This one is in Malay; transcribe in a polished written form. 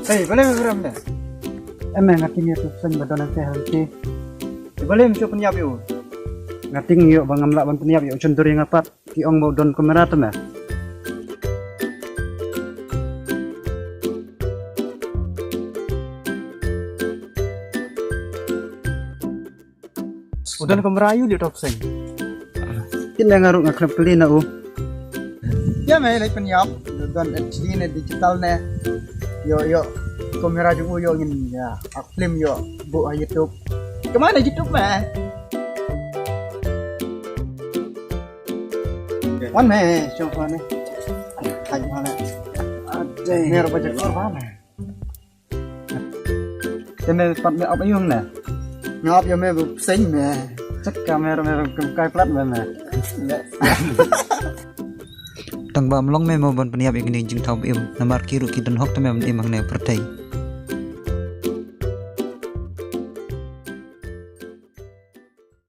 boleh berapa dah? Emang ngating ya tuh sen badan nanti hanti. Boleh macam penyiap yo. Ngating yuk bangam lak ban peniap yuk cendur yang ngapat kiong mau don kamera tuh mah. Udah ke Merayu di top seng. Kita ngaruk ngaklap beli na Ya meh naik penyiap. Dan HD ne digital ne. Yo kamera juga yo ngin ya. Film yo bu YouTube. Kemana YouTube meh? Wan meh, coba nih. Kayak mana? Ada. Mer baca korban. Kena pat me apa yung ne? Ngap yo me sing me. Cek kamera me kai plat me. Tang ba mlong me mo ban peniap igni jing thau im namar kiru ki don hok te me imang ne pertai.